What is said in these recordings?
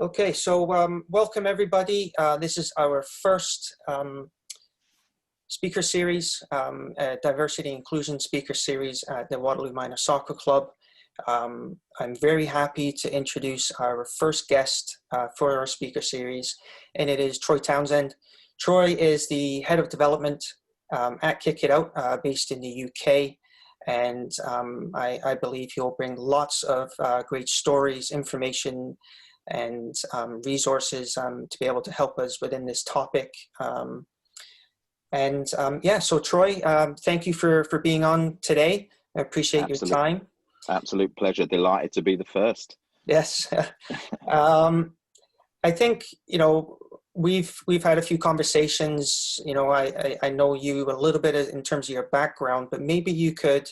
Okay, so welcome everybody. This is our first speaker series, diversity inclusion speaker series at the Waterloo Minor Soccer Club. I'm very happy to introduce our first guest for our speaker series, and it is Troy Townsend. Troy is the head of development at Kick It Out, based in the UK. And I believe he'll bring lots of great stories, information, and resources to be able to help us within this topic. Yeah, so Troy, thank you for being on today. I appreciate your time. Absolute pleasure. Delighted to be the first. Yes. I think, we've had a few conversations. I know you a little bit in terms of your background, but maybe you could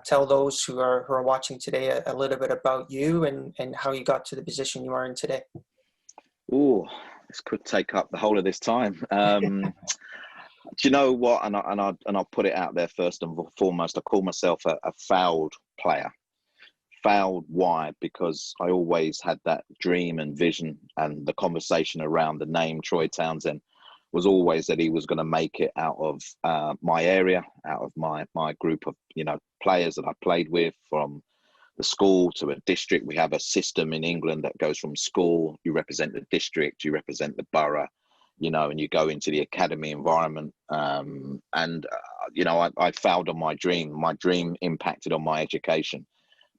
tell those who are watching today a little bit about you and how you got to the position you are in today. Oh, this could take up the whole of this time. Do you know what? And I'll put it out there first and foremost. I call myself a fouled player. Fouled, why? Because I always had that dream and vision, and the conversation around the name Troy Townsend was always that he was going to make it out of my area, out of my group of players that I played with, from the school to a district. We have a system in England that goes from school, you represent the district, you represent the borough, and you go into the academy environment. I failed on my dream. My dream impacted on my education,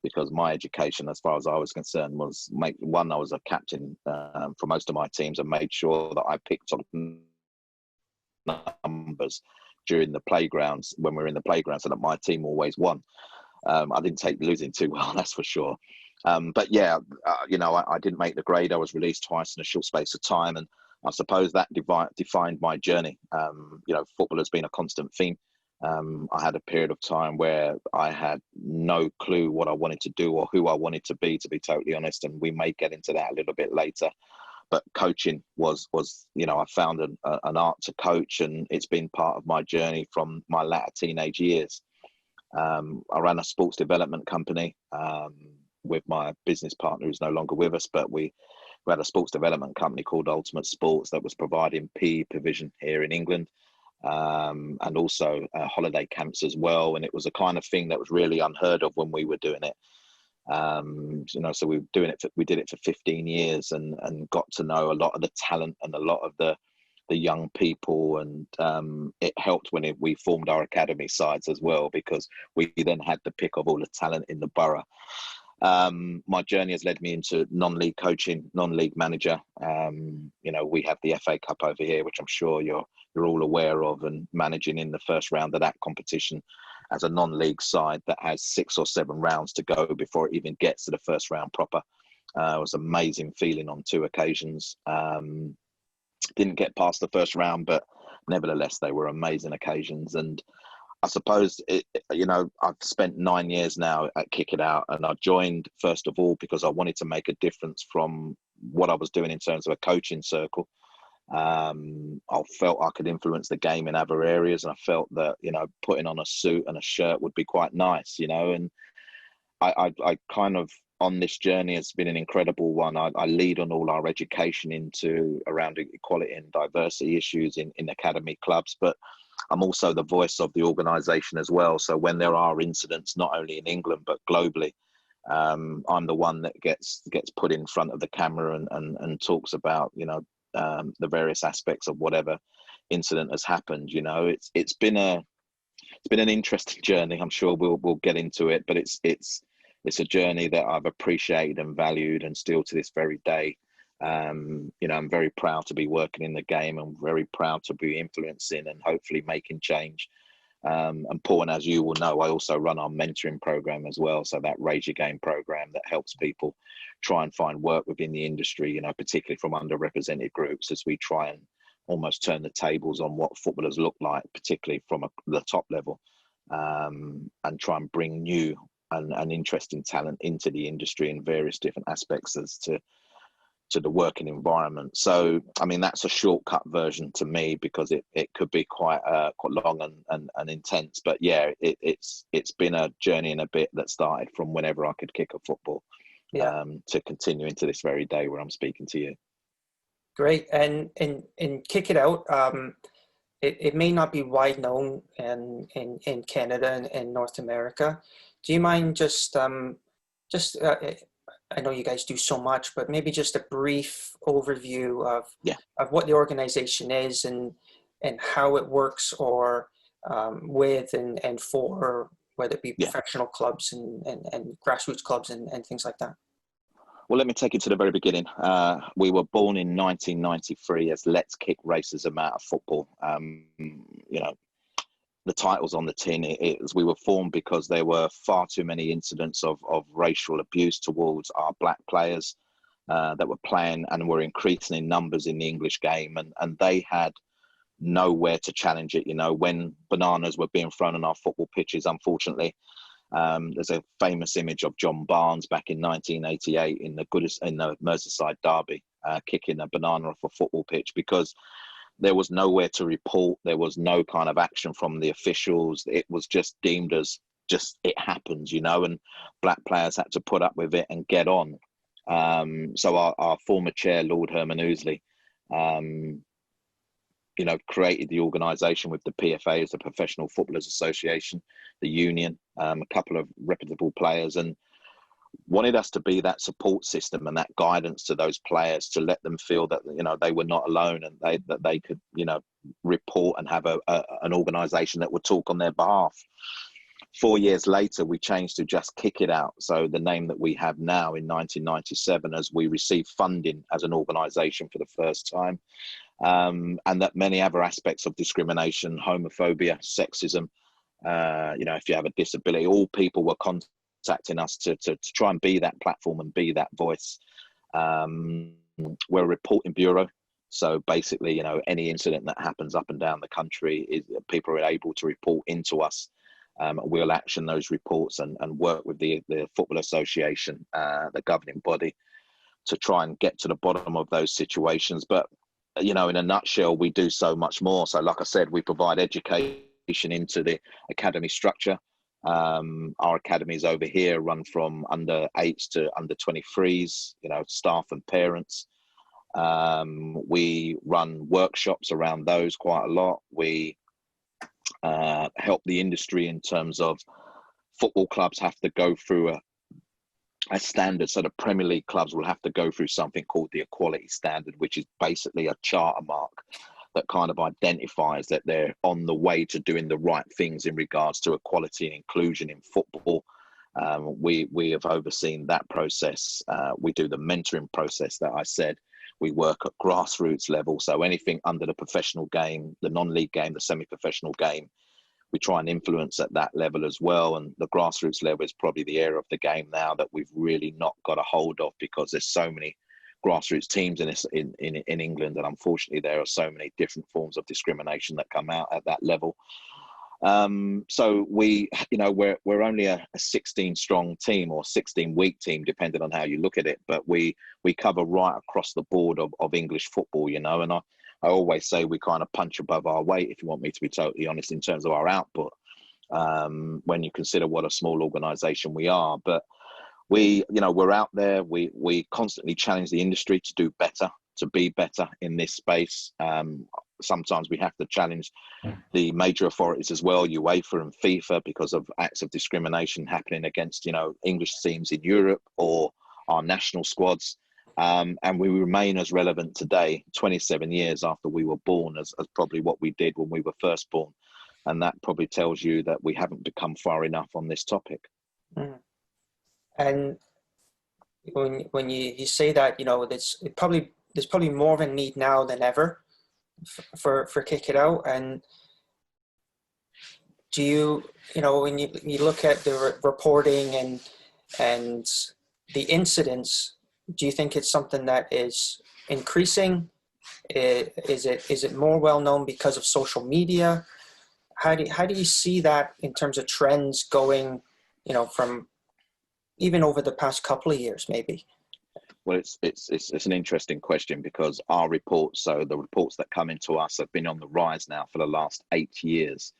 because my education, as far as I was concerned, was I was a captain for most of my teams, and made sure that I picked up numbers during the playgrounds when we were in the playground, so that my team always won. I didn't take losing too well, that's for sure. But yeah, I didn't make the grade. I was released twice in a short space of time, and I suppose that defined my journey. Football has been a constant theme. I had a period of time where I had no clue what I wanted to do or who I wanted to be totally honest, and we may get into that a little bit later. But coaching was I found an art to coach, and it's been part of my journey from my latter teenage years. I ran a sports development company with my business partner, who's no longer with us, but we had a sports development company called Ultimate Sports that was providing PE provision here in England. And also holiday camps as well, and it was a kind of thing that was really unheard of when we were doing it. So we did it for 15 years and got to know a lot of the talent and a lot of the young people, and it helped when we formed our academy sides as well, because we then had the pick of all the talent in the borough. My journey has led me into non-league coaching, non-league manager. We have the FA Cup over here, which I'm sure you're all aware of, and managing in the first round of that competition as a non-league side that has 6 or 7 rounds to go before it even gets to the first round proper. It was an amazing feeling on 2 occasions. Didn't get past the first round, but nevertheless, they were amazing occasions. And I suppose, I've spent 9 years now at Kick It Out, and I joined first of all because I wanted to make a difference from what I was doing in terms of a coaching circle. I felt I could influence the game in other areas, and I felt that, putting on a suit and a shirt would be quite nice, and I kind of, on this journey, has been an incredible one. I lead on all our education around equality and diversity issues in academy clubs, but I'm also the voice of the organisation as well. So when there are incidents, not only in England, but globally, I'm the one that gets put in front of the camera and talks about, the various aspects of whatever incident has happened. It's been an interesting journey. I'm sure we'll get into it, but it's a journey that I've appreciated and valued, and still to this very day. I'm very proud to be working in the game. I'm very proud to be influencing and hopefully making change. And Paul, and as you will know, I also run our mentoring program as well. So that Raise Your Game program that helps people try and find work within the industry, particularly from underrepresented groups, as we try and almost turn the tables on what footballers look like, particularly from the top level, and try and bring new and interesting talent into the industry in various different aspects as to the working environment. So, I mean, that's a shortcut version to me, because it could be quite long and intense. But yeah, it's been a journey and a bit that started from whenever I could kick a football. Yeah. to continue into this very day where I'm speaking to you. Great. And Kick It Out, it may not be wide known in Canada and North America. Do you mind just I know you guys do so much, but maybe just a brief overview of what the organization is and how it works, or with and for, whether it be professional clubs and grassroots clubs and things like that. Well, let me take you to the very beginning. We were born in 1993 as Let's Kick Racism Out of Football. You know, the title's on the tin. We were formed because there were far too many incidents of racial abuse towards our black players that were playing and were increasing in numbers in the English game. And they had nowhere to challenge it. You know, when bananas were being thrown on our football pitches, unfortunately, there's a famous image of John Barnes back in 1988 in the Merseyside derby, kicking a banana off a football pitch because there was nowhere to report. There was no kind of action from the officials. It was just deemed as just it happens, you know, and black players had to put up with it and get on. So our former chair, Lord Herman Ousley, you know, created the organisation with the PFA, as the Professional Footballers Association, the union, a couple of reputable players, and wanted us to be that support system and that guidance to those players to let them feel that, you know, they were not alone and that they could, you know, report and have an organisation that would talk on their behalf. 4 years later, we changed to just Kick It Out. So the name that we have now in 1997, as we received funding as an organisation for the first time. And that many other aspects of discrimination, homophobia, sexism, you know, if you have a disability, all people were contacting us to try and be that platform and be that voice. We're a reporting bureau. So basically, you know, any incident that happens up and down the country, people are able to report into us. We'll action those reports and work with the Football Association, the governing body, to try and get to the bottom of those situations. But you know, in a nutshell, we do so much more. So like I said, we provide education into the academy structure. Our academies over here run from under 8s to under 23s, you know, staff and parents. We run workshops around those quite a lot. We help the industry in terms of football clubs have to go through a standard. So the Premier League clubs will have to go through something called the Equality Standard, which is basically a charter mark that kind of identifies that they're on the way to doing the right things in regards to equality and inclusion in football. We have overseen that process. We do the mentoring process that I said. We work at grassroots level. So anything under the professional game, the non-league game, the semi-professional game, we try and influence at that level as well. And the grassroots level is probably the area of the game now that we've really not got a hold of, because there's so many grassroots teams in England, and unfortunately there are so many different forms of discrimination that come out at that level. So we, you know, we're only a 16 strong team or 16 week team, depending on how you look at it, but we cover right across the board of English football, you know. And I always say we kind of punch above our weight, if you want me to be totally honest, in terms of our output, when you consider what a small organisation we are. But we, you know, we're out there. We constantly challenge the industry to do better, to be better in this space. Sometimes we have to challenge the major authorities as well, UEFA and FIFA, because of acts of discrimination happening against, you know, English teams in Europe or our national squads. And we remain as relevant today, 27 years after we were born, as probably what we did when we were first born. And that probably tells you that we haven't become far enough on this topic. Mm. And when you say that, you know, there's probably more of a need now than ever for Kick It Out. And do you know, when you look at the reporting and the incidents, do you think it's something that is increasing? Is it more well known because of social media? How do you see that in terms of trends going, you know, from even over the past couple of years, maybe? Well, it's an interesting question, because our reports, so the reports that come into us, have been on the rise now for the last 8 years.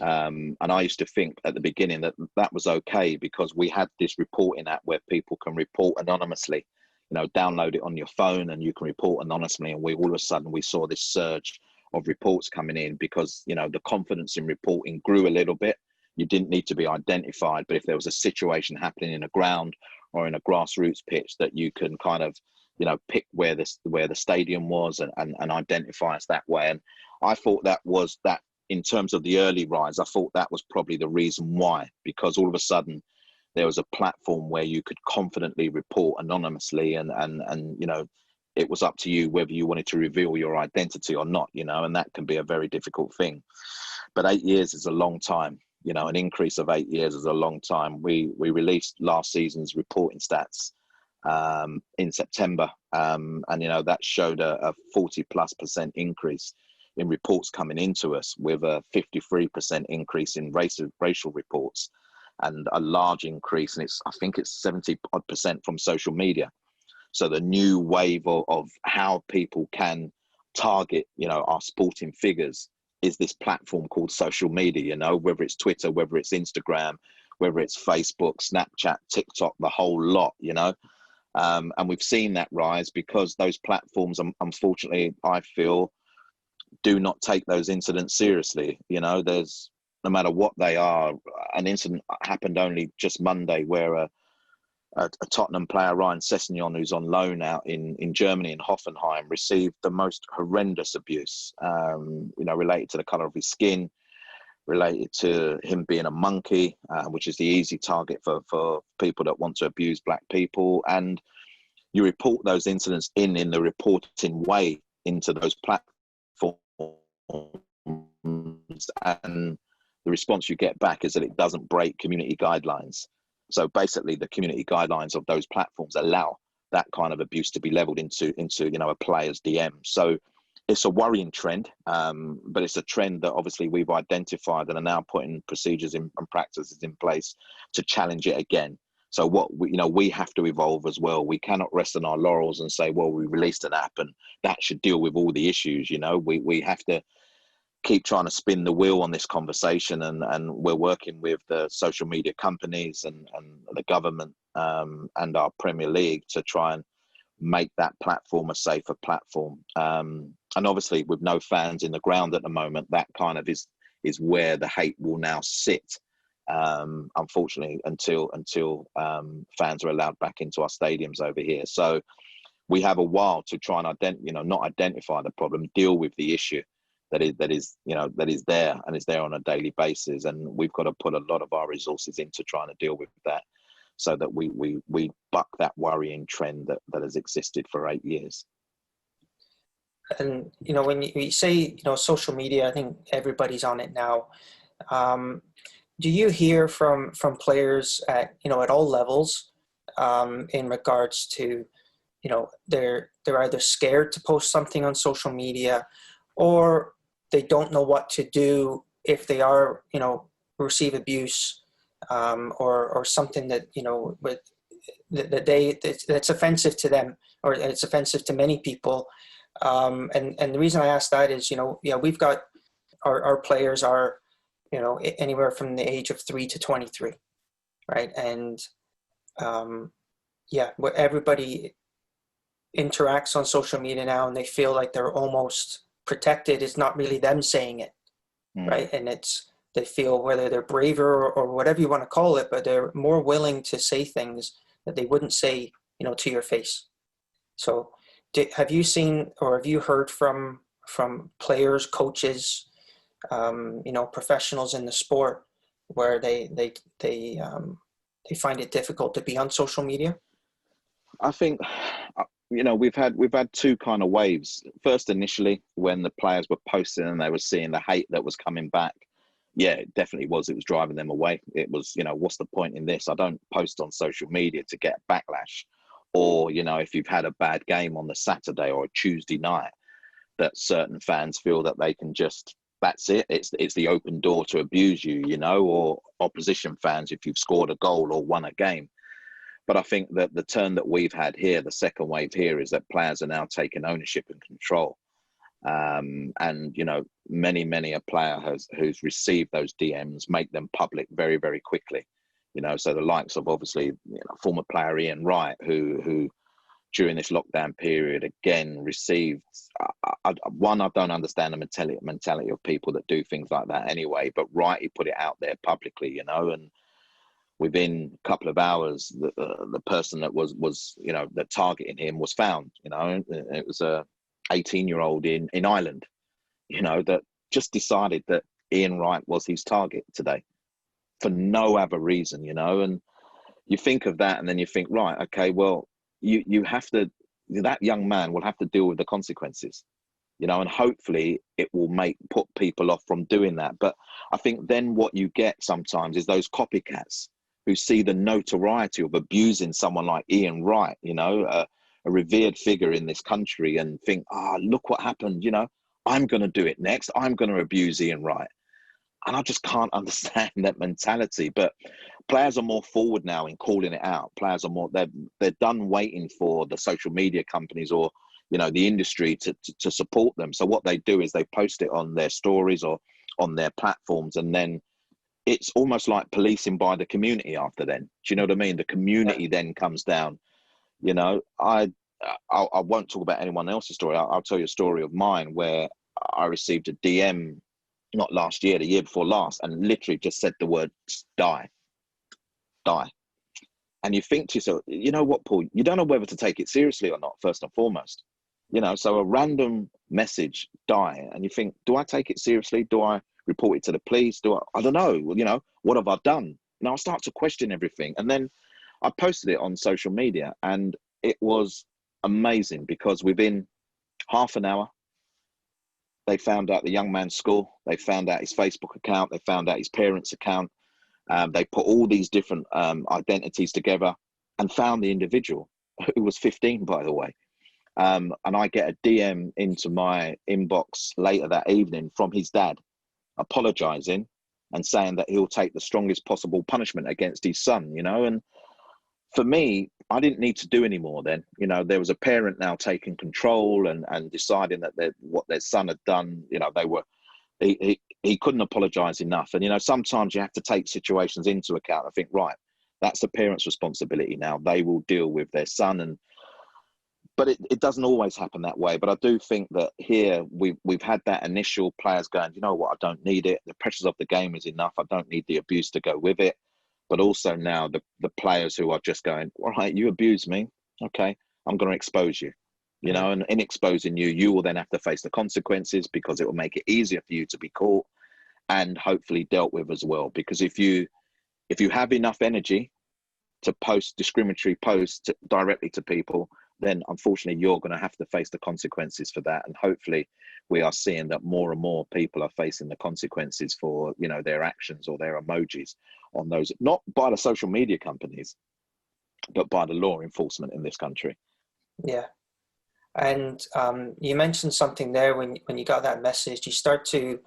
And I used to think at the beginning that that was okay because we had this reporting app where people can report anonymously, you know, download it on your phone and you can report anonymously. And we all of a sudden we saw this surge of reports coming in because, you know, the confidence in reporting grew a little bit. You didn't need to be identified, but if there was a situation happening in a ground or in a grassroots pitch, that you can kind of, you know, pick where the stadium was and identify us that way. And I thought that in terms of the early rise, I thought that was probably the reason why, because all of a sudden there was a platform where you could confidently report anonymously and you know, it was up to you whether you wanted to reveal your identity or not, you know, and that can be a very difficult thing. But 8 years is a long time, you know, an increase of 8 years is a long time. We released last season's reporting stats in September, and you know, that showed a 40+% increase in reports coming into us, with a 53% increase in racial reports, and a large increase, and I think it's 70% from social media. So the new wave of how people can target, you know, our sporting figures is this platform called social media, you know, whether it's Twitter, whether it's Instagram, whether it's Facebook, Snapchat, TikTok, the whole lot, you know. And we've seen that rise because those platforms, unfortunately, I feel, do not take those incidents seriously. You know, there's, no matter what they are, an incident happened only just Monday where a Tottenham player, Ryan Sessegnon, who's on loan out in Germany, in Hoffenheim, received the most horrendous abuse, you know, related to the colour of his skin, related to him being a monkey, which is the easy target for people that want to abuse black people. And you report those incidents in the reporting way into those platforms, and the response you get back is that it doesn't break community guidelines. So basically the community guidelines of those platforms allow that kind of abuse to be leveled into you know, a player's DM. So it's a worrying trend, but it's a trend that obviously we've identified and are now putting procedures and practices in place to challenge it again. So we have to evolve as well. We cannot rest on our laurels and say, well, we released an app and that should deal with all the issues. You know, we have to keep trying to spin the wheel on this conversation, and we're working with the social media companies and the government and our Premier League to try and make that platform a safer platform. And obviously with no fans in the ground at the moment, that kind of is where the hate will now sit, unfortunately, until fans are allowed back into our stadiums over here. So we have a while to try and not identify the problem, deal with the issue that is there and is there on a daily basis. And we've got to put a lot of our resources into trying to deal with that, so that we buck that worrying trend that has existed for 8 years. And, you know, when you say, you know, social media, I think everybody's on it now. Do you hear from players at all levels in regards to, you know, they're either scared to post something on social media, or they don't know what to do if they are, you know, receive abuse, or something that, you know, that's offensive to them, or it's offensive to many people. And the reason I ask that is, you know, we've got our players are, you know, anywhere from the age of 3 to 23, right? And where everybody interacts on social media now, and they feel like they're almost protected. It's not really them saying it, right? And they feel, whether they're braver or whatever you want to call it, but they're more willing to say things that they wouldn't say, you know, to your face. So have you seen, or have you heard from players, coaches, you know, professionals in the sport, where they find it difficult to be on social media? I think, you know, we've had two kind of waves. First, initially, when the players were posting and they were seeing the hate that was coming back, yeah, it definitely was. It was driving them away. It was, you know, what's the point in this? I don't post on social media to get backlash. Or, you know, if you've had a bad game on the Saturday or a Tuesday night, that certain fans feel that they can just, that's it. It's the open door to abuse you, you know, or opposition fans if you've scored a goal or won a game. But I think that the turn that we've had here, the second wave here, is that players are now taking ownership and control. And you know, many a player who's received those DMs make them public very, very quickly. You know, so the likes of obviously, you know, former player Ian Wright, who during this lockdown period again received I don't understand the mentality of people that do things like that anyway, but Wright, he put it out there publicly, you know, and within a couple of hours the person that was you know, that targeting him was found. You know, it was a 18-year-old in Ireland, you know, that just decided that Ian Wright was his target today for no other reason, you know. And you think of that and then you think, right, okay, well, you have to, that young man will have to deal with the consequences, you know, and hopefully it will put people off from doing that. But I think then what you get sometimes is those copycats who see the notoriety of abusing someone like Ian Wright, you know, a revered figure in this country, and think, look what happened, you know, I'm going to do it next. I'm going to abuse Ian Wright. And I just can't understand that mentality. But players are more forward now in calling it out. Players are more, they're done waiting for the social media companies or, you know, the industry to support them. So what they do is they post it on their stories or on their platforms, and then it's almost like policing by the community after then. Do you know what I mean? The community then comes down. You know, I won't talk about anyone else's story. I'll tell you a story of mine where I received a DM, not last year, the year before last, and literally just said the word die. And you think to yourself, you know what, Paul, you don't know whether to take it seriously or not, first and foremost. You know, so a random message, die, and you think, do I take it seriously? Do I report it to the police? I don't know, you know, what have I done? You know, I start to question everything. And then I posted it on social media, and it was amazing because within half an hour, they found out the young man's school, they found out his Facebook account, they found out his parents' account. They put all these different identities together and found the individual, who was 15, by the way. And I get a DM into my inbox later that evening from his dad, apologizing and saying that he'll take the strongest possible punishment against his son, you know. And for me, I didn't need to do any more then. You know, there was a parent now taking control and deciding that what their son had done, you know, he couldn't apologize enough. And, you know, sometimes you have to take situations into account. I think, right, that's the parent's responsibility now. They will deal with their son. But it doesn't always happen that way. But I do think that here we've had that initial players going, you know what, I don't need it. The pressures of the game is enough. I don't need the abuse to go with it. But also now the players who are just going, all right, you abuse me. Okay, I'm going to expose you. You know, and in exposing you, you will then have to face the consequences, because it will make it easier for you to be caught and hopefully dealt with as well. Because if you have enough energy to post discriminatory posts directly to people, then unfortunately you're going to have to face the consequences for that. And hopefully we are seeing that more and more people are facing the consequences for, you know, their actions or their emojis on those, not by the social media companies, but by the law enforcement in this country. Yeah. And you mentioned something there when you got that message. You start to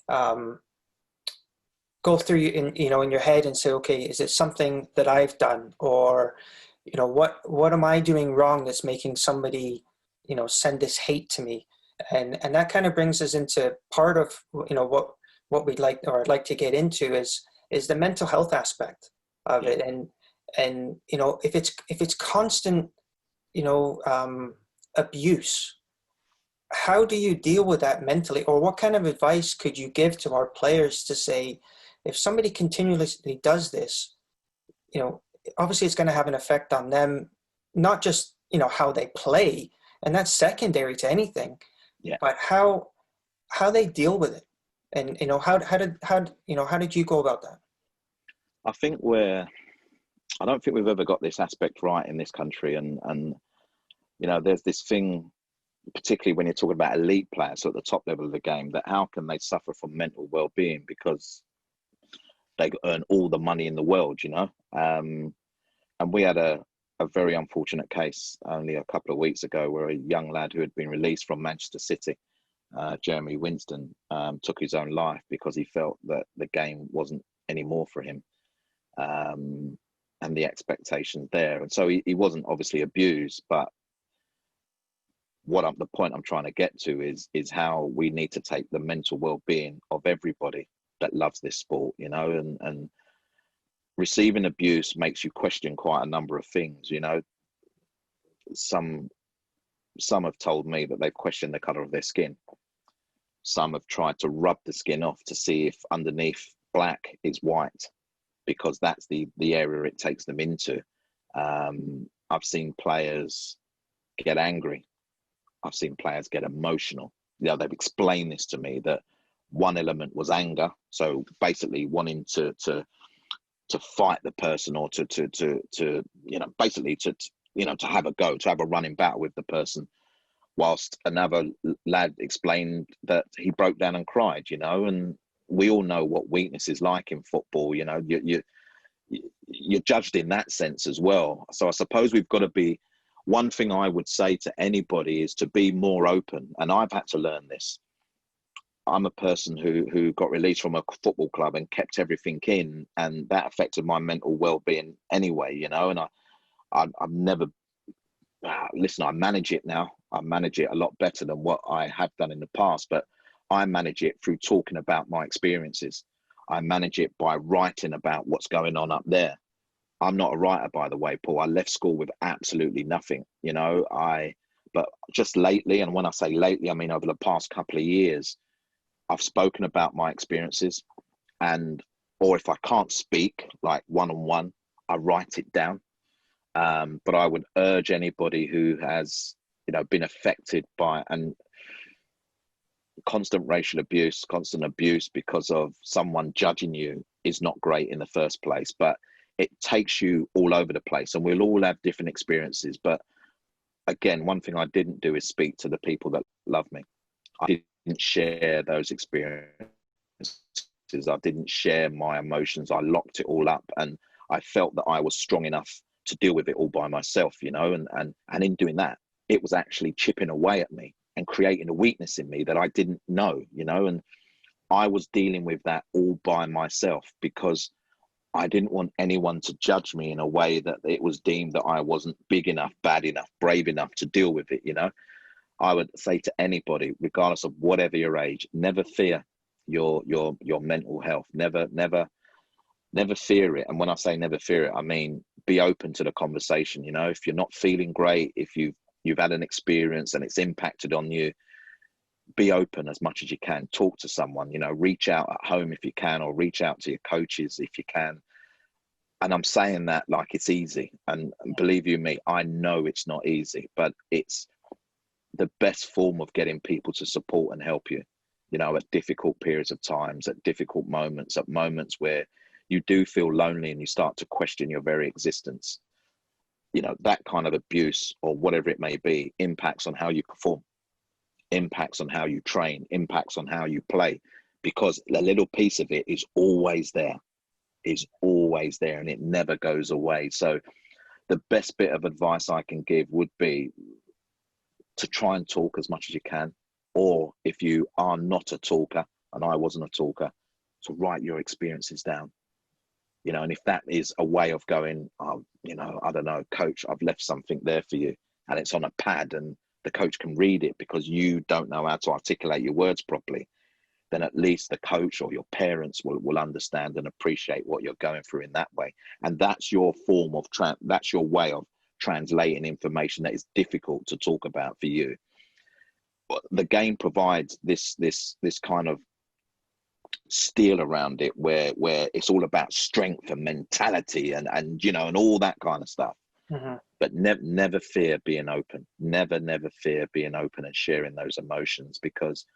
go through in your head and say, okay, is it something that I've done, or you know, what am I doing wrong that's making somebody, you know, send this hate to me? And that kind of brings us into part of, you know, what we'd like, or I'd like to get into is the mental health aspect of it. And you know, if it's constant, you know, abuse, how do you deal with that mentally? Or what kind of advice could you give to our players to say, if somebody continuously does this, you know, obviously it's going to have an effect on them, not just, you know, how they play, and that's secondary to anything, but how they deal with it. And, you know, how did you go about that? I think I don't think we've ever got this aspect right in this country. And you know, there's this thing, particularly when you're talking about elite players, so at the top level of the game, that how can they suffer from mental well-being because they earn all the money in the world, you know? And we had a very unfortunate case only a couple of weeks ago where a young lad who had been released from Manchester City, Jeremy Winston, took his own life because he felt that the game wasn't anymore for him, and the expectations there. And so he wasn't obviously abused, but the point I'm trying to get to is how we need to take the mental well-being of everybody that loves this sport, you know, and receiving abuse makes you question quite a number of things, you know. Some have told me that they've questioned the color of their skin. Some have tried to rub the skin off to see if underneath black is white, because that's the area it takes them into. I've seen players get angry. I've seen players get emotional. You know, they've explained this to me, that one element was anger, so basically wanting to fight the person, or to you know, basically to you know, to have a go, to have a running battle with the person. Whilst another lad explained that he broke down and cried, you know, and we all know what weakness is like in football. You know, you're judged in that sense as well. So I suppose we've got to be, one thing I would say to anybody is to be more open. And I've had to learn this. I'm a person who got released from a football club and kept everything in, and that affected my mental well-being anyway, you know. And I've never, listen, I manage it now. I manage it a lot better than what I have done in the past, but I manage it through talking about my experiences. I manage it by writing about what's going on up there. I'm not a writer, by the way, Paul. I left school with absolutely nothing, you know. But just lately, and when I say lately, I mean over the past couple of years, I've spoken about my experiences, or if I can't speak, like one-on-one, I write it down. But I would urge anybody who has, you know, been affected by constant racial abuse, constant abuse because of someone judging you, is not great in the first place, but it takes you all over the place, and we'll all have different experiences. But again, one thing I didn't do is speak to the people that love me. I didn't share those experiences. I didn't share my emotions. I locked it all up, and I felt that I was strong enough to deal with it all by myself, you know, and in doing that, it was actually chipping away at me and creating a weakness in me that I didn't know, you know. And I was dealing with that all by myself because I didn't want anyone to judge me in a way that it was deemed that I wasn't big enough, bad enough, brave enough to deal with it, you know. I would say to anybody, regardless of whatever your age, never fear your mental health. Never fear it. And when I say never fear it, I mean be open to the conversation. You know, if you're not feeling great, if you've had an experience and it's impacted on you, be open as much as you can. Talk to someone, you know, reach out at home if you can, or reach out to your coaches if you can. And I'm saying that like it's easy. And believe you me, I know it's not easy, but it's the best form of getting people to support and help you, you know, at difficult periods of times, at difficult moments, at moments where you do feel lonely and you start to question your very existence. You know, that kind of abuse or whatever it may be impacts on how you perform, impacts on how you train, impacts on how you play, because a little piece of it is always there, and it never goes away. So the best bit of advice I can give would be to try and talk as much as you can, or if you are not a talker, and I wasn't a talker, to write your experiences down. You know, and if that is a way of going, oh, you know, I don't know, coach, I've left something there for you, and it's on a pad and the coach can read it because you don't know how to articulate your words properly, then at least the coach or your parents will understand and appreciate what you're going through in that way. And that's your form of, that's your way of translating information that is difficult to talk about for you. But the game provides this kind of steel around it where it's all about strength and mentality and you know, and all that kind of stuff. Mm-hmm. But never fear being open. Never fear being open and sharing those emotions, because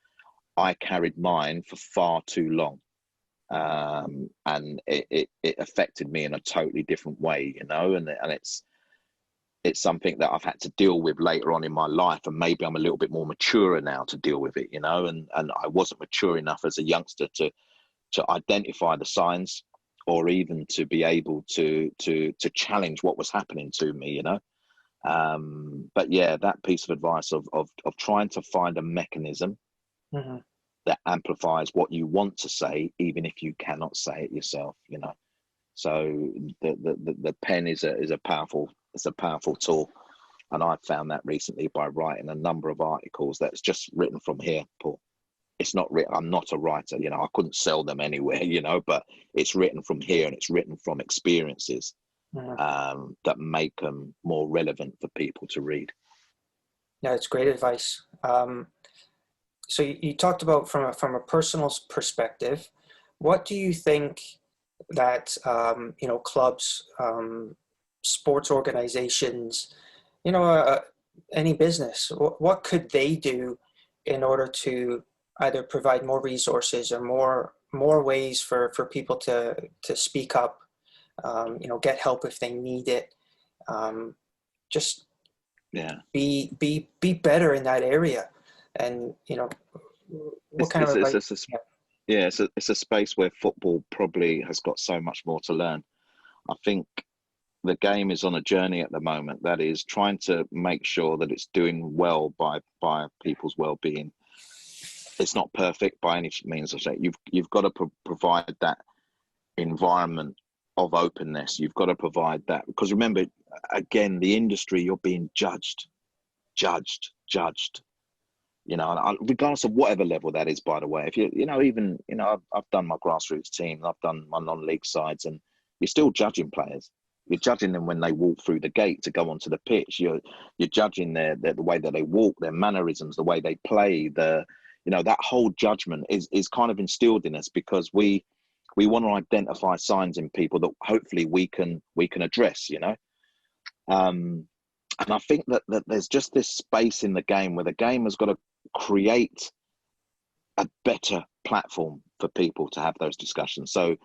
I carried mine for far too long. And it affected me in a totally different way, you know, and it's something that I've had to deal with later on in my life, and maybe I'm a little bit more mature now to deal with it, you know, and I wasn't mature enough as a youngster to identify the signs, or even to be able to challenge what was happening to me, you know. But yeah, that piece of advice of trying to find a mechanism Mm-hmm. that amplifies what you want to say, even if you cannot say it yourself, you know. So the pen is a powerful tool. And I found that recently by writing a number of articles that's just written from here, Paul. It's not written, I'm not a writer, you know, I couldn't sell them anywhere, you know, but it's written from here, and it's written from experiences that make them more relevant for people to read. Yeah, it's great advice. So you talked about from a personal perspective, what do you think that, you know, clubs, sports organizations, you know, any business, what could they do in order to either provide more resources or more ways for people to speak up, you know, get help if they need it, just be better in that area, and you know, what kind of advice? It's a space where football probably has got so much more to learn. I think the game is on a journey at the moment that is trying to make sure that it's doing well by people's well-being. It's not perfect by any means. You've got to provide that environment of openness. You've got to provide that, because remember, again, the industry, you're being judged. You know, regardless of whatever level that is, by the way. If you know, even, you know, I've done my grassroots team, I've done my non-league sides, and you're still judging players. You're judging them when they walk through the gate to go onto the pitch. You're judging the way that they walk, their mannerisms, the way they play. You know, that whole judgment is kind of instilled in us because we want to identify signs in people that hopefully we can address. You know. And I think that there's just this space in the game where the game has got to create a better platform for people to have those discussions. So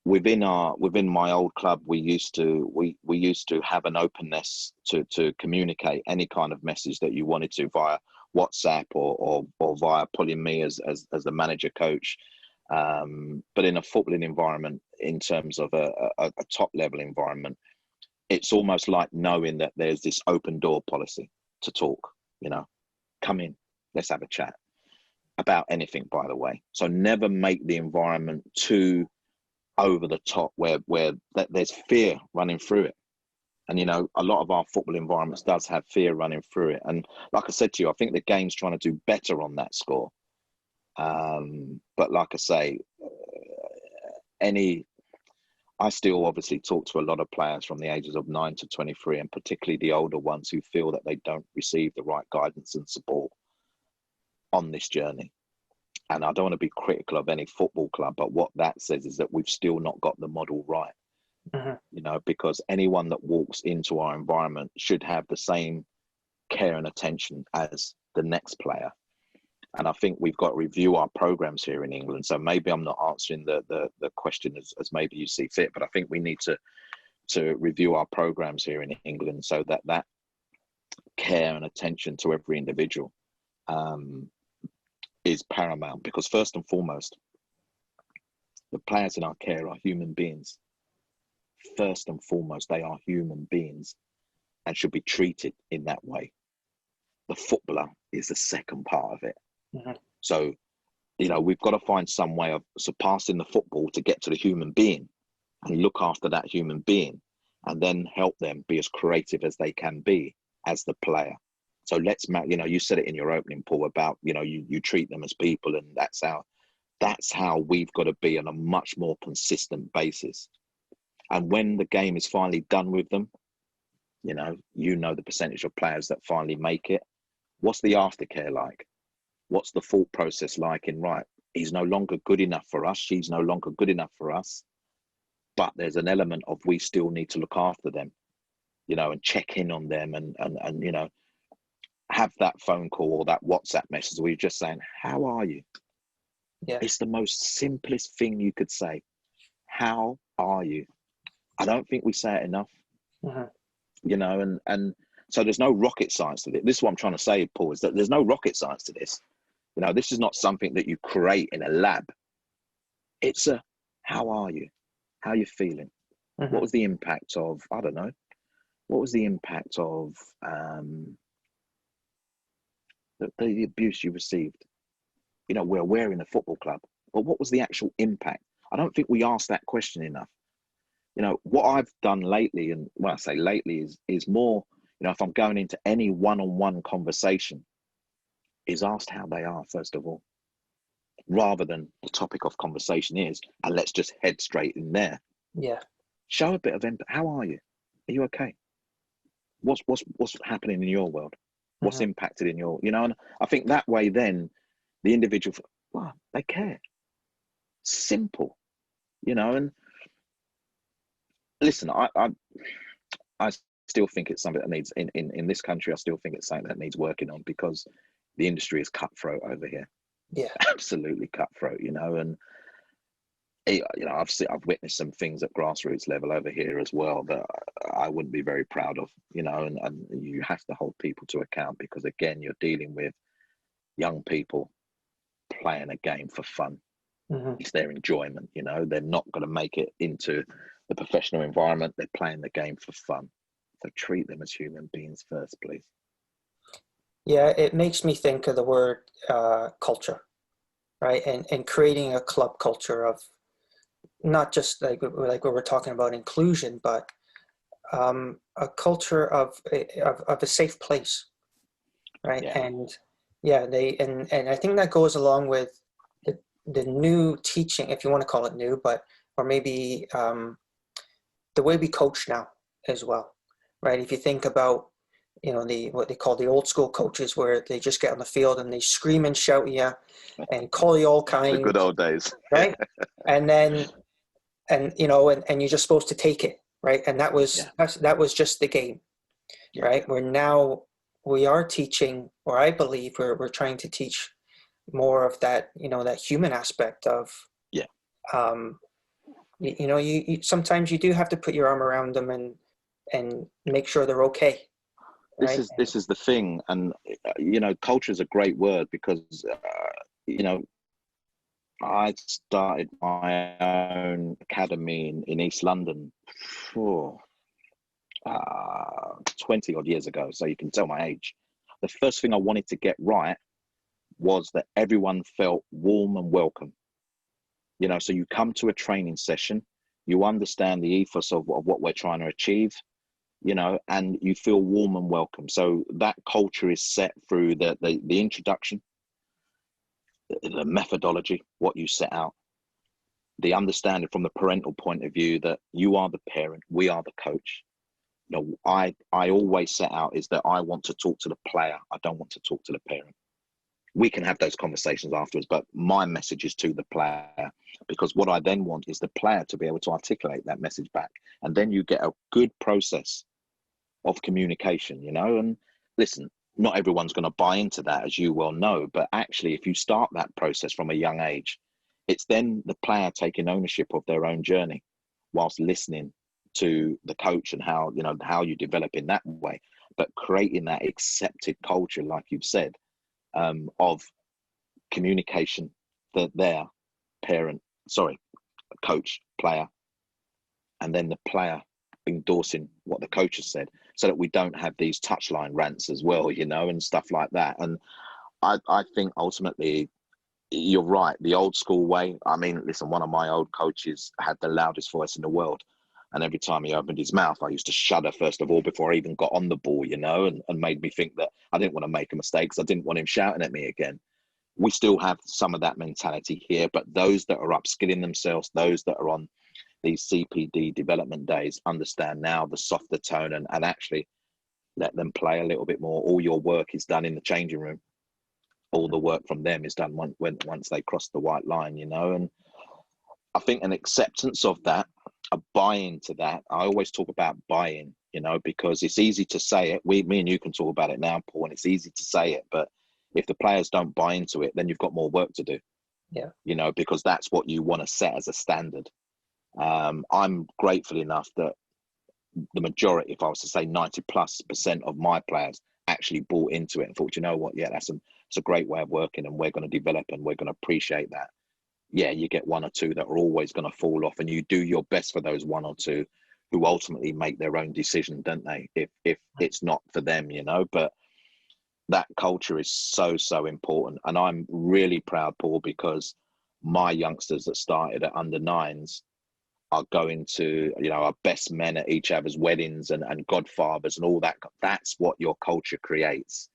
within my old club, we used to have an openness to communicate any kind of message that you wanted to via WhatsApp or via pulling me as the manager coach. But in a footballing environment, in terms of a top level environment, it's almost like knowing that there's this open door policy to talk, you know, come in, let's have a chat about anything, by the way. So never make the environment too over the top where there's fear running through it. And, you know, a lot of our football environments does have fear running through it. And like I said to you, I think the game's trying to do better on that score. But like I say, I still obviously talk to a lot of players from the ages of 9 to 23, and particularly the older ones who feel that they don't receive the right guidance and support on this journey. And I don't want to be critical of any football club, but what that says is that we've still not got the model right. You know, because anyone that walks into our environment should have the same care and attention as the next player. And I think we've got to review our programs here in England. So maybe I'm not answering the question as maybe you see fit, but I think we need to review our programs here in England so that care and attention to every individual is paramount. Because first and foremost, the players in our care are human beings. First and foremost, they are human beings and should be treated in that way. The footballer is the second part of it. So, you know, we've got to find some way of surpassing the football to get to the human being and look after that human being, and then help them be as creative as they can be as the player. So you know, you said it in your opening, Paul, about, you know, you treat them as people, and that's how we've got to be on a much more consistent basis. And when the game is finally done with them, you know the percentage of players that finally make it. What's the aftercare like? What's the thought process like in, right, he's no longer good enough for us, she's no longer good enough for us, but there's an element of we still need to look after them, you know, and check in on them and you know, have that phone call or that WhatsApp message where you're just saying, how are you? Yeah. It's the most simplest thing you could say. How are you? I don't think we say it enough, you know, and so there's no rocket science to this. This is what I'm trying to say, Paul, is that there's no rocket science to this. You know, this is not something that you create in a lab. It's a, how are you? How are you feeling? What was the impact of, I don't know, what was the impact of the abuse you received? You know, we're aware in a football club, but what was the actual impact? I don't think we ask that question enough. You know, what I've done lately, and when I say lately, is more You know, if I'm going into any one-on-one conversation, is asked how they are, first of all, rather than the topic of conversation is, and let's just head straight in there. Yeah. Show a bit of empathy. How are you? Are you okay? What's happening in your world? What's impacted in your, you know? And I think that way, then the individual, well, they care. Simple, you know. And listen, I still think it's something that needs in this country. I still think it's something that needs working on, because the industry is cutthroat over here. Yeah, absolutely cutthroat, you know. And you know, I've witnessed some things at grassroots level over here as well that I wouldn't be very proud of, you know. And you have to hold people to account, because again, you're dealing with young people playing a game for fun. It's their enjoyment, you know. They're not going to make it into the professional environment. They're playing the game for fun. So treat them as human beings first, please. Yeah, it makes me think of the word culture, right? And creating a club culture of not just like we were talking about inclusion, but a culture of a safe place, right? Yeah. And yeah, and I think that goes along with the new teaching, if you want to call it new, but or maybe the way we coach now as well, right? If you think about, you know, what they call the old school coaches, where they just get on the field and they scream and shout at you and call you all kinds. The good old days. Right? And then, and you know, and you're just supposed to take it, right? And that was just the game, right? Where now we are teaching, or I believe we're trying to teach more of that, you know, that human aspect of, you know, you sometimes you do have to put your arm around them and make sure they're okay. Right? This is the thing. And you know, culture is a great word, because you know, I started my own academy in East London for 20 odd years ago, so you can tell my age. The first thing I wanted to get right was that everyone felt warm and welcome. You know, so you come to a training session, you understand the ethos of what we're trying to achieve, you know, and you feel warm and welcome. So that culture is set through the introduction, the methodology, what you set out, the understanding from the parental point of view that you are the parent, we are the coach. You know, I always set out is that I want to talk to the player. I don't want to talk to the parent. We can have those conversations afterwards, but my message is to the player, because what I then want is the player to be able to articulate that message back. And then you get a good process of communication, you know. And listen, not everyone's going to buy into that, as you well know, but actually, if you start that process from a young age, it's then the player taking ownership of their own journey whilst listening to the coach and how, you know, how you develop in that way, but creating that accepted culture, like you've said, of communication, that their coach, player, and then the player endorsing what the coach has said, so that we don't have these touchline rants as well, you know, and stuff like that. And I think ultimately, you're right, the old school way. I mean, listen, one of my old coaches had the loudest voice in the world. And every time he opened his mouth, I used to shudder, first of all, before I even got on the ball, you know, and made me think that I didn't want to make a mistake, because I didn't want him shouting at me again. We still have some of that mentality here, but those that are upskilling themselves, those that are on these CPD development days, understand now the softer tone, and actually let them play a little bit more. All your work is done in the changing room. All the work from them is done once they cross the white line, you know. And I think an acceptance of that, a buy-in to that. I always talk about buy-in, you know, because it's easy to say it. Me and you can talk about it now, Paul, and it's easy to say it, but if the players don't buy into it, then you've got more work to do. Yeah. You know, because that's what you want to set as a standard. I'm grateful enough that the majority, if I was to say 90+% of my players actually bought into it and thought, you know what, yeah, it's a great way of working, and we're going to develop and we're going to appreciate that. Yeah, you get one or two that are always going to fall off, and you do your best for those one or two who ultimately make their own decision, don't they? If it's not for them, you know. But that culture is so important, and I'm really proud, Paul, because my youngsters that started at under 9s, are going to, are best men at each other's weddings and godfathers and all that. That's what your culture creates.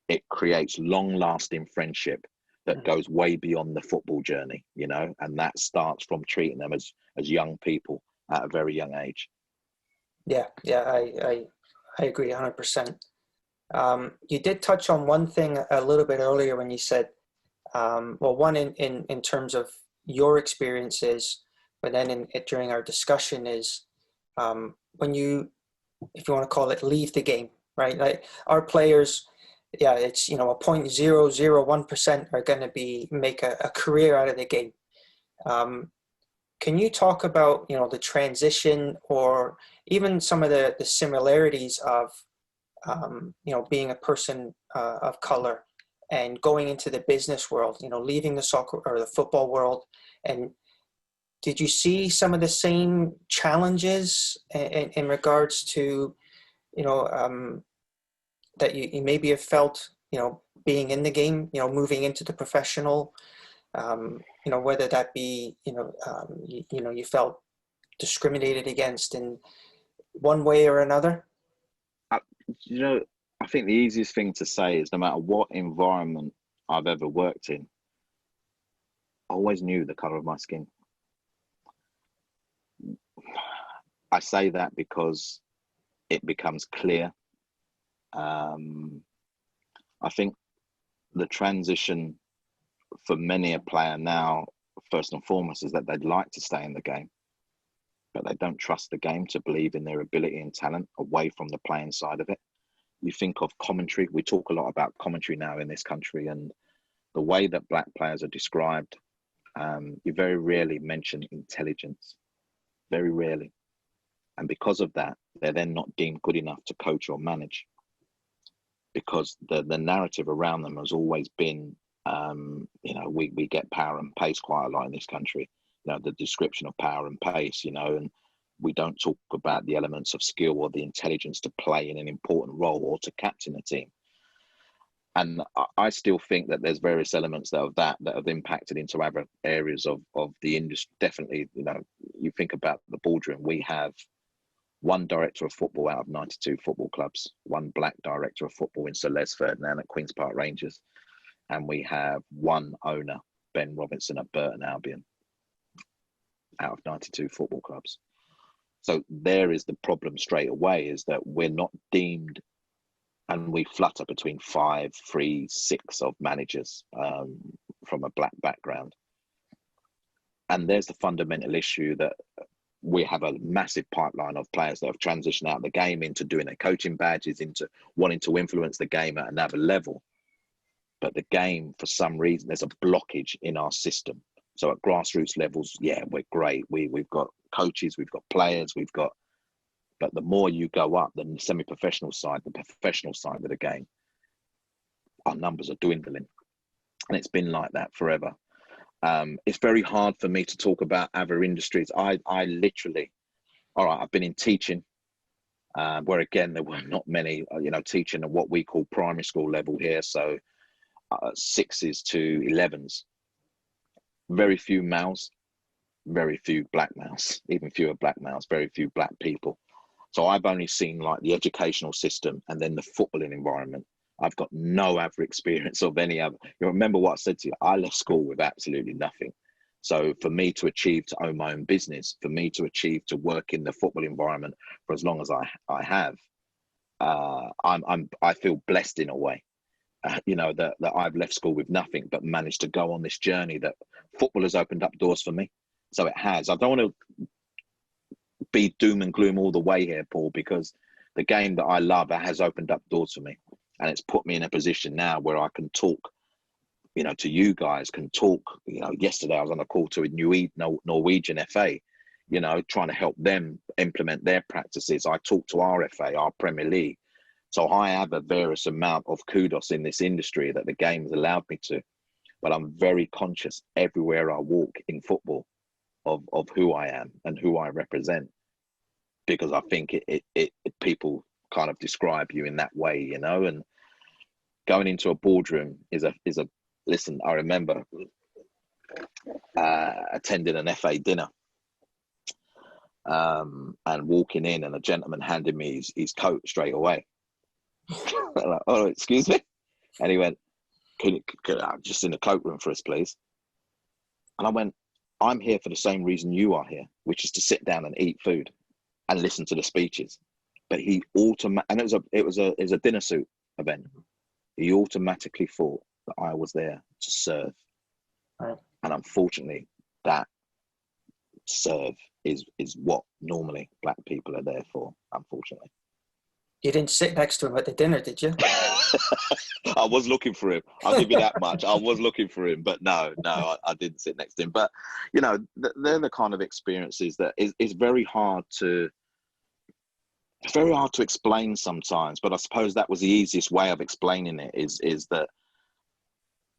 It creates long-lasting friendship that goes way beyond the football journey, and that starts from treating them as young people at a very young age. Yeah, I agree 100%. You did touch on one thing a little bit earlier when you said, well, one in terms of your experiences, but then during our discussion is when you, if you want to call it, leave the game, right? Like our players, yeah, it's, a 0.001% are going to make a career out of the game. Can you talk about, the transition or even some of the similarities of, being a person of color and going into the business world, leaving the soccer or the football world? And did you see some of the same challenges in regards to, that you maybe have felt, being in the game, moving into the professional, whether that be, you felt discriminated against in one way or another? I, I think the easiest thing to say is no matter what environment I've ever worked in, I always knew the color of my skin. I say that because it becomes clear. I think the transition for many a player now, first and foremost, is that they'd like to stay in the game, but they don't trust the game to believe in their ability and talent away from the playing side of it. You think of commentary. We talk a lot about commentary now in this country, and the way that black players are described, you very rarely mention intelligence, very rarely. And because of that, they're then not deemed good enough to coach or manage, because the narrative around them has always been, we get power and pace quite a lot in this country. The description of power and pace, and we don't talk about the elements of skill or the intelligence to play in an important role or to captain a team. And I still think that there's various elements that have impacted into other areas of the industry. Definitely, you think about the boardroom, we have one director of football out of 92 football clubs, one black director of football in Sir Les Ferdinand at Queen's Park Rangers, and we have one owner, Ben Robinson at Burton Albion, out of 92 football clubs. So there is the problem straight away, is that we're not deemed, and we flutter between 5, 3, 6 of managers from a black background. And there's the fundamental issue that we have a massive pipeline of players that have transitioned out of the game into doing their coaching badges, into wanting to influence the game at another level. But the game, for some reason, there's a blockage in our system. So at grassroots levels, yeah, we're great. We've got coaches, we've got players, but the more you go up, the semi-professional side, the professional side of the game, our numbers are dwindling. And it's been like that forever. It's very hard for me to talk about other industries. I literally, all right, I've been in teaching, where again, there were not many, teaching at what we call primary school level here. So 6s to 11s, very few males, very few black males, even fewer black males, very few black people. So I've only seen like the educational system and then the footballing environment. I've got no other experience of any other. You remember what I said to you? I left school with absolutely nothing. So for me to achieve to own my own business, for me to achieve to work in the football environment for as long as I have, I feel blessed in a way. That I've left school with nothing, but managed to go on this journey that football has opened up doors for me. So it has. I don't want to be doom and gloom all the way here, Paul, because the game that I love has opened up doors for me. And it's put me in a position now where I can talk, to you guys, can talk. Yesterday I was on a call to a Norwegian FA, trying to help them implement their practices. I talked to our FA, our Premier League. So I have a various amount of kudos in this industry that the game has allowed me to. But I'm very conscious everywhere I walk in football of who I am and who I represent, because I think it people kind of describe you in that way, and going into a boardroom is a listen. I remember attending an FA dinner, and walking in, and a gentleman handed me his coat straight away. I'm like, oh, excuse me. And he went, could I just in the cloakroom for us, please? And I went, I'm here for the same reason you are here, which is to sit down and eat food and listen to the speeches. But he and it was a dinner suit event. He automatically thought that I was there to serve. Right. And unfortunately, that serve is what normally Black people are there for, unfortunately. You didn't sit next to him at the dinner, did you? I was looking for him. I'll give you that much. I was looking for him, but no, I didn't sit next to him. But, you know, they're the kind of experiences that is very hard to explain sometimes. But I suppose that was the easiest way of explaining it is that,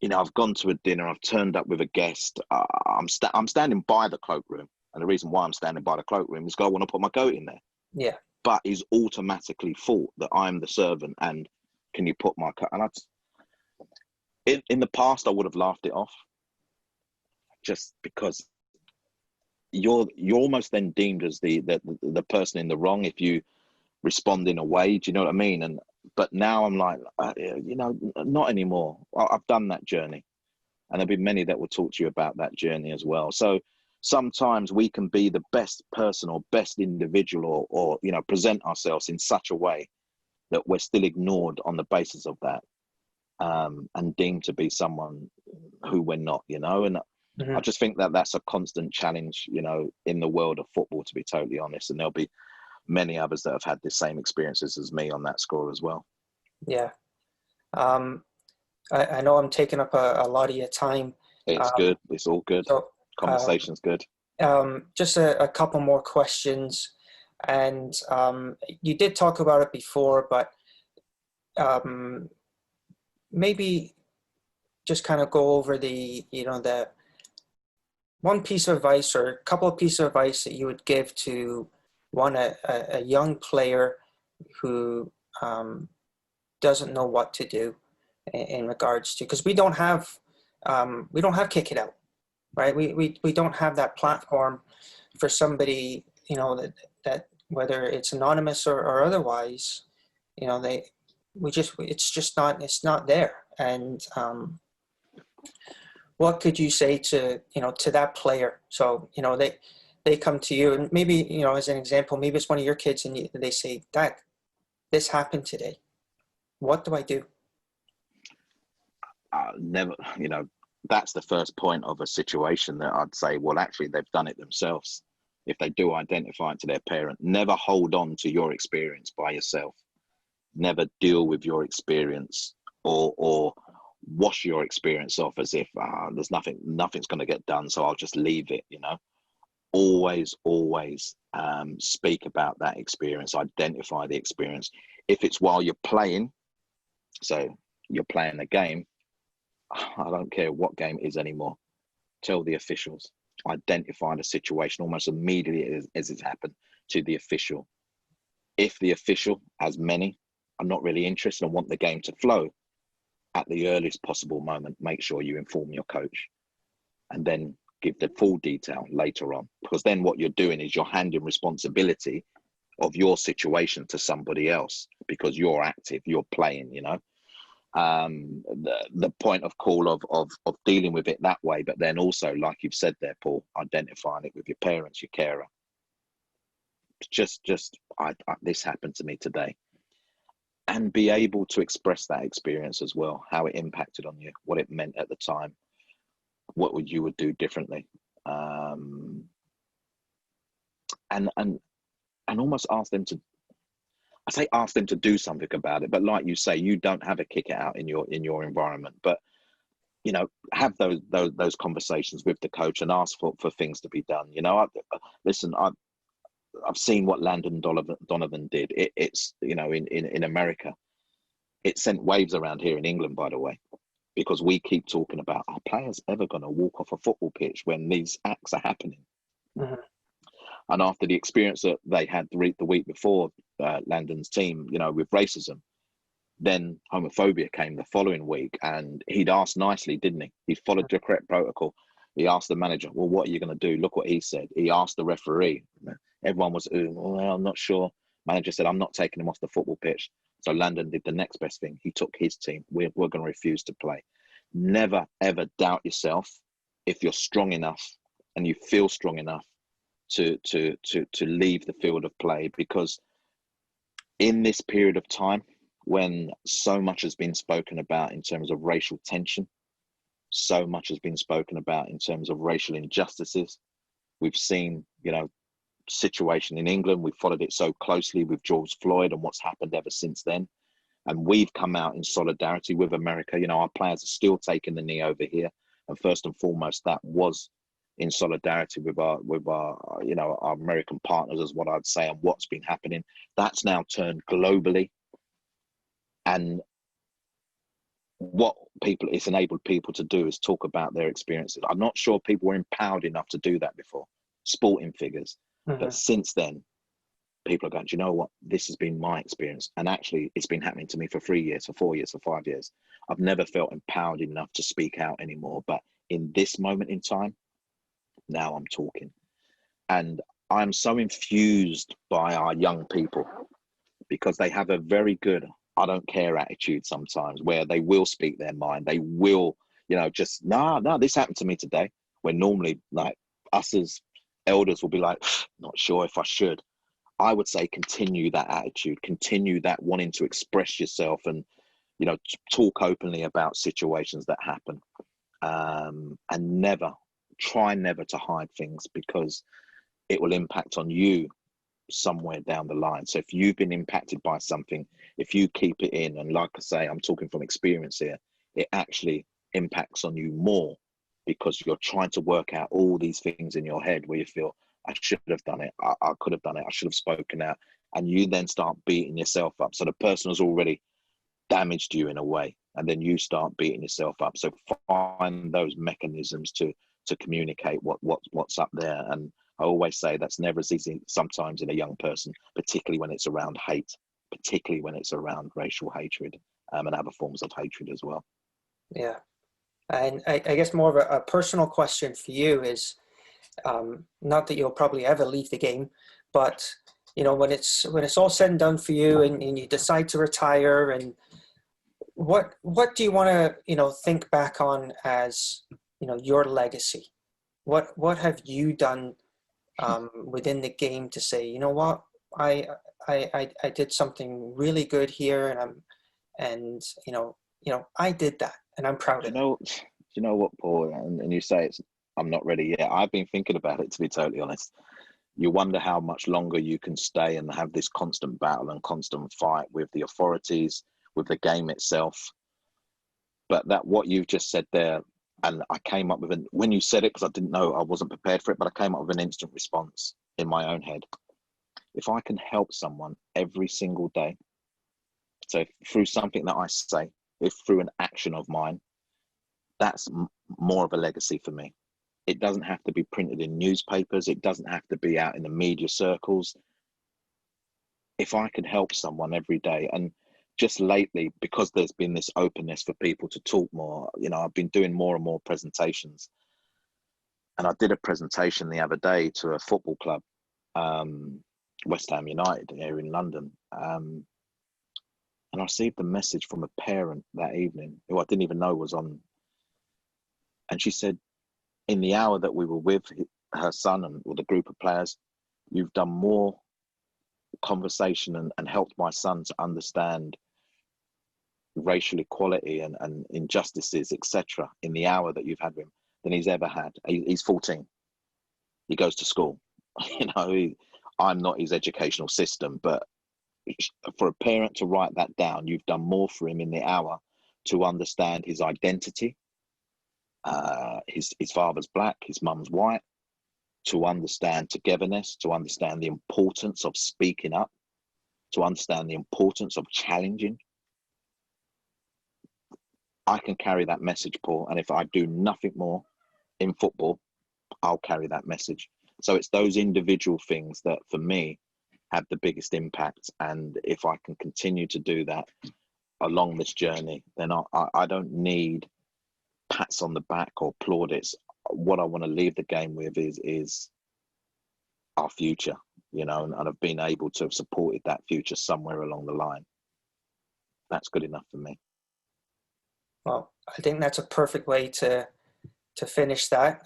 you know, I've gone to a dinner, I've turned up with a guest, I'm standing by the cloakroom. And the reason why I'm standing by the cloakroom is because I want to put my coat in there. Yeah. But he's automatically thought that I'm the servant and can you put my coat? And in the past, I would have laughed it off just because you're almost then deemed as the person in the wrong if you respond in a way. Do you know what I mean? But now I'm like, you know, not anymore. I've done that journey, and there'll be many that will talk to you about that journey as well. So sometimes we can be the best person or best individual or you know, present ourselves in such a way that we're still ignored on the basis of that, and deemed to be someone who we're not, you know. And I just think that that's a constant challenge, you know, in the world of football, to be totally honest. And there'll be many others that have had the same experiences as me on that score as well. Yeah. I know I'm taking up a lot of your time. It's good. It's all good. So, Conversation's good. Just a couple more questions. And you did talk about it before, but maybe just kind of go over the one piece of advice or a couple of pieces of advice that you would give to a young player who doesn't know what to do in regards to, because we don't have Kick It Out, right? We don't have that platform for somebody, you know, that whether it's anonymous or otherwise, you know, it's not there. And what could you say to that player? So, you know, they come to you, and maybe, you know, as an example, maybe it's one of your kids and they say, Dad, this happened today. What do I do? Never, you know, that's the first point of a situation that I'd say, well, actually, they've done it themselves. If they do identify it to their parent, never hold on to your experience by yourself. Never deal with your experience or wash your experience off as if nothing's going to get done, so I'll just leave it, you know. Always speak about that experience, identify the experience. If it's while you're playing, so you're playing a game, I don't care what game it is anymore, tell the officials, identify the situation almost immediately as it's happened to the official. If the official, as many, are not really interested and want the game to flow, at the earliest possible moment, make sure you inform your coach and then give the full detail later on, because then what you're doing is you're handing responsibility of your situation to somebody else because you're active, you're playing, you know. The point of call of dealing with it that way, but then also, like you've said there, Paul, identifying it with your parents, your carer. This happened to me today, and be able to express that experience as well, how it impacted on you, what it meant at the time, what you would do differently, and almost ask them to do something about it. But like you say, you don't have a Kick It Out in your environment, but you know, have those conversations with the coach and ask for things to be done. You know, I've seen what Landon Donovan did. It's you know, in America, it sent waves around here in England, by the way, because we keep talking about, are players ever going to walk off a football pitch when these acts are happening? Mm-hmm. And after the experience that they had the week before, Landon's team, you know, with racism, then homophobia came the following week, and he'd asked nicely, didn't he? He followed the correct protocol. He asked the manager, well, what are you going to do? Look what he said. He asked the referee, Everyone was, well, I'm not sure. Manager said, I'm not taking him off the football pitch. So Landon did the next best thing. He took his team. We're going to refuse to play. Never, ever doubt yourself if you're strong enough and you feel strong enough to leave the field of play, because in this period of time when so much has been spoken about in terms of racial tension, so much has been spoken about in terms of racial injustices. We've seen, situation in England. We've followed it so closely with George Floyd and what's happened ever since then. And we've come out in solidarity with America. Our players are still taking the knee over here. And first and foremost, that was in solidarity with our our American partners, is what I'd say, and what's been happening. That's now turned globally. And what it's enabled people to do is talk about their experiences. I'm not sure people were empowered enough to do that before, sporting figures. Mm-hmm. But since then, people are going, do you know what? This has been my experience. And actually, it's been happening to me for 3 years, for 4 years, for 5 years. I've never felt empowered enough to speak out anymore. But in this moment in time, now I'm talking. And I'm so infused by our young people, because they have a very good I don't care attitude sometimes, where they will speak their mind. They will, just, no, this happened to me today. Where normally, like, us as elders will be like, not sure if I should. I would say continue that attitude, continue that wanting to express yourself and, talk openly about situations that happen. And try never to hide things, because it will impact on you somewhere down the line. So if you've been impacted by something, if you keep it in, and like I say, I'm talking from experience here, it actually impacts on you more, because you're trying to work out all these things in your head where you feel, I should have done it, I could have done it, I should have spoken out, and you then start beating yourself up. So the person has already damaged you in a way, and then you start beating yourself up. So find those mechanisms to communicate what's up there. And I always say that's never as easy sometimes in a young person, particularly when it's around hate, particularly when it's around racial hatred, and other forms of hatred as well. Yeah. And I guess more of a personal question for you is, not that you'll probably ever leave the game, but when it's all said and done for you, and you decide to retire, and what do you want to think back on as your legacy? What have you done within the game to say, you know what, I did something really good here, and I did that, and I'm proud of it. You know what, Paul, and you say I'm not ready yet. I've been thinking about it, to be totally honest. You wonder how much longer you can stay and have this constant battle and constant fight with the authorities, with the game itself. But what you've just said there, and I came up with when you said it, because I didn't know, I wasn't prepared for it, but I came up with an instant response in my own head. If I can help someone every single day, so through something that I say, if through an action of mine, that's more of a legacy for me. It doesn't have to be printed in newspapers. It doesn't have to be out in the media circles. If I can help someone every day, and just lately, because there's been this openness for people to talk more, I've been doing more and more presentations. And I did a presentation the other day to a football club, West Ham United here in London. And I received a message from a parent that evening who I didn't even know was on. And she said, in the hour that we were with her son and the group of players, you've done more conversation and helped my son to understand racial equality and injustices, etc., in the hour that you've had with him than he's ever had. He's 14. He goes to school. I'm not his educational system, but for a parent to write that down, you've done more for him in the hour to understand his identity. His father's black, his mum's white, to understand togetherness, to understand the importance of speaking up, to understand the importance of challenging. I can carry that message, Paul, and if I do nothing more in football, I'll carry that message. So it's those individual things that, for me, have the biggest impact. And if I can continue to do that along this journey, then I don't need pats on the back or plaudits. What I want to leave the game with is our future. you know, and I've been able to have supported that future somewhere along the line. That's good enough for me. Well, I think that's a perfect way to finish that.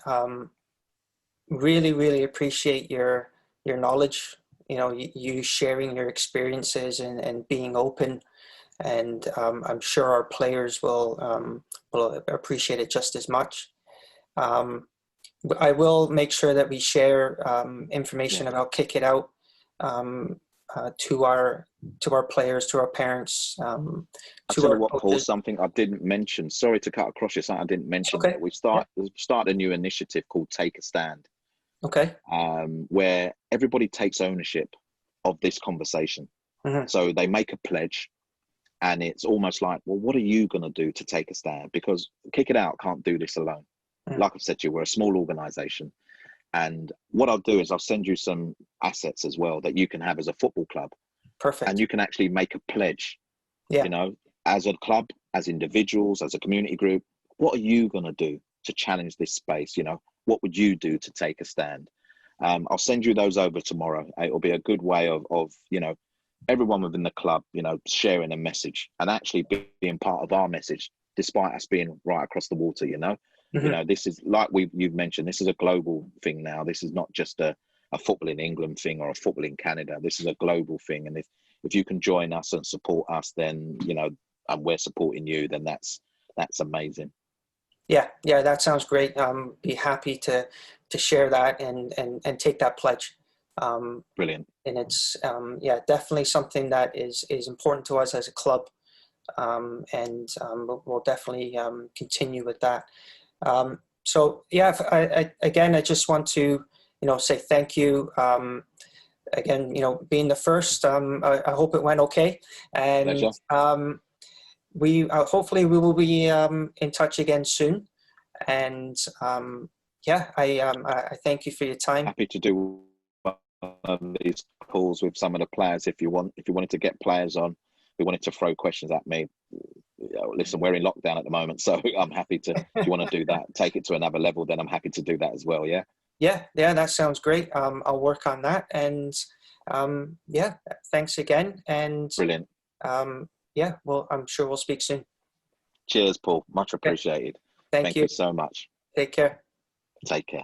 Really, really appreciate your knowledge. You know, you sharing your experiences and being open, and I'm sure our players will appreciate it just as much. I will make sure that we share information about Kick It Out to our players, to our parents, I'll to tell our you what, Paul, coaches. something I didn't mention. Sorry to cut across you, something I didn't mention. Okay. We've started a new initiative called Take a Stand, Okay. where everybody takes ownership of this conversation. Mm-hmm. So they make a pledge, and it's almost like, well, what are you going to do to take a stand? Because Kick It Out can't do this alone. Mm-hmm. Like I've said to you, we're a small organization. And what I'll do is I'll send you some assets as well that you can have as a football club. Perfect. And you can actually make a pledge, yeah. You know, as a club, as individuals, as a community group. What are you going to do to challenge this space? You know, what would you do to take a stand? I'll send you those over tomorrow. It'll be a good way of you know, everyone within the club, you know, sharing a message and actually being part of our message, despite us being right across the water, you know. Mm-hmm. You know, this is like you've mentioned, this is a global thing now. This is not just a football in England thing or a football in Canada. This is a global thing. And if you can join us and support us, then, you know, and we're supporting you, then that's amazing. Yeah, that sounds great. Be happy to share that and take that pledge. Brilliant. And it's definitely something that is important to us as a club, and we'll definitely continue with that. So I again, I just want to, you know, say thank you. Again, you know, being the first, I hope it went okay, and we hopefully we will be in touch again soon. And I thank you for your time. Happy to do these calls with some of the players if you wanted to get players on. We wanted to throw questions at me. Listen, we're in lockdown at the moment, so I'm happy to. If you want to do that, take it to another level, then I'm happy to do that as well. Yeah. Yeah, that sounds great. I'll work on that, and thanks again. And brilliant. Well, I'm sure we'll speak soon. Cheers, Paul. Much appreciated. Thank you you so much. Take care. Take care.